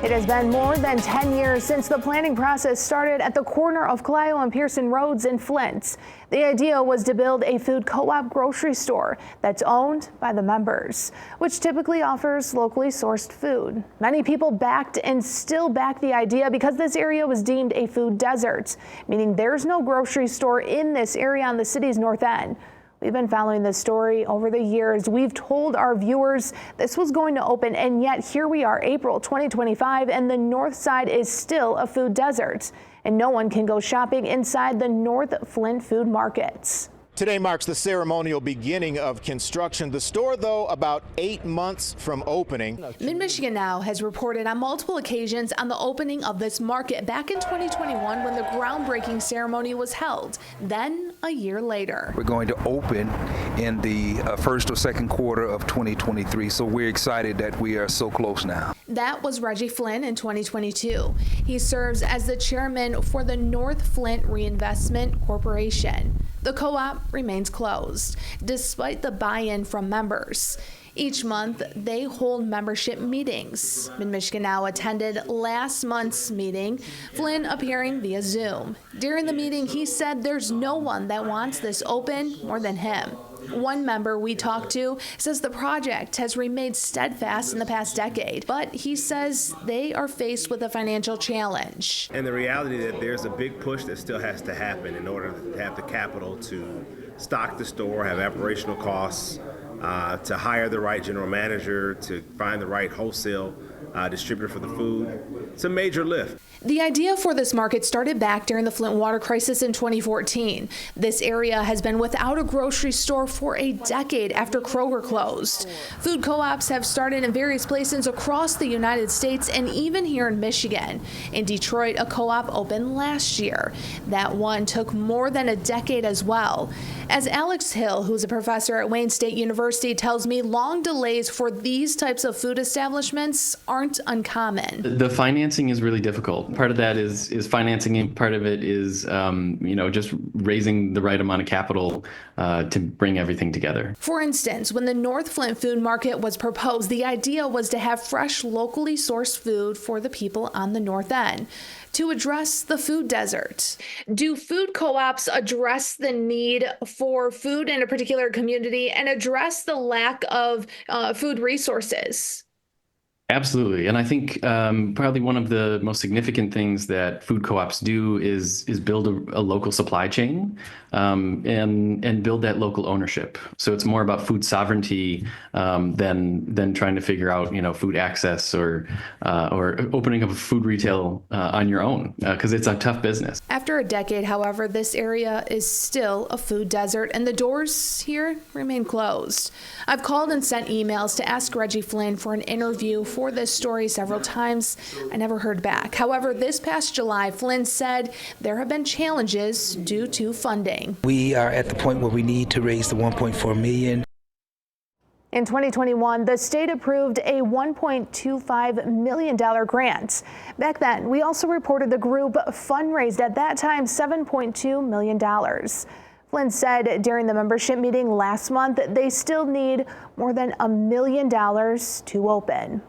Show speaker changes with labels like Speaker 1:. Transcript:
Speaker 1: It has been more than 10 years since the planning process started at the corner of Clio and Pierson Roads in Flint. The idea was to build a food co-op grocery store that's owned by the members, which typically offers locally sourced food. Many people backed and still back the idea because this area was deemed a food desert, meaning there's no grocery store in this area on the city's north end. We've been following this story over the years. We've told our viewers this was going to open, and yet here we are, April 2025, and the north side is still a food desert, and no one can go shopping inside the North Flint Food Market.
Speaker 2: Today marks the ceremonial beginning of construction. The store, though, about 8 months from opening.
Speaker 1: Mid-MichiganNow has reported on multiple occasions on the opening of this market back in 2021 when the groundbreaking ceremony was held. Then, a year later.
Speaker 3: We're going to open in the first or second quarter of 2023, so we're excited that we are so close now.
Speaker 1: That was Reggie Flynn in 2022. He serves as the chairman for the North Flint Reinvestment Corporation. The co-op remains closed, despite the buy-in from members. Each month, they hold membership meetings. Mid-MichiganNow attended last month's meeting, Flynn appearing via Zoom. During the meeting, he said there's no one that wants this open more than him. One member we talked to says the project has remained steadfast in the past decade, but he says they are faced with a financial challenge.
Speaker 4: And the reality that there's a big push that still has to happen in order to have the capital to stock the store, have operational costs, to hire the right general manager, to find the right wholesale distributor for the food. It's a major lift.
Speaker 1: The idea for this market started back during the Flint water crisis in 2014. This area has been without a grocery store for a decade after Kroger closed. Food co-ops have started in various places across the United States and even here in Michigan. In Detroit, a co-op opened last year. That one took more than a decade as well. As Alex Hill, who's a professor at Wayne State University, tells me, long delays for these types of food establishments aren't uncommon.
Speaker 5: The financing is really difficult. Part of that is financing, and part of it is just raising the right amount of capital to bring everything together.
Speaker 1: For instance, when the North Flint Food Market was proposed, the idea was to have fresh, locally sourced food for the people on the north end to address the food desert. Do food co-ops address the need for food in a particular community and address the lack of food resources?
Speaker 5: Absolutely. And I think probably one of the most significant things that food co-ops do is build a local supply chain and build that local ownership. So it's more about food sovereignty than trying to figure out, food access or opening up a food retail on your own, because it's a tough business.
Speaker 1: After a decade, however, this area is still a food desert and the doors here remain closed. I've called and sent emails to ask Reggie Flynn for an interview for this story several times. I never heard back. However, this past July, Flynn said there have been challenges due to funding.
Speaker 3: We are at the point where we need to raise the $1.4 million.
Speaker 1: In 2021, the state approved a $1.25 million grant. Back then, we also reported the group fundraised at that time $7.2 million. Flynn said during the membership meeting last month they still need more than $1 million to open.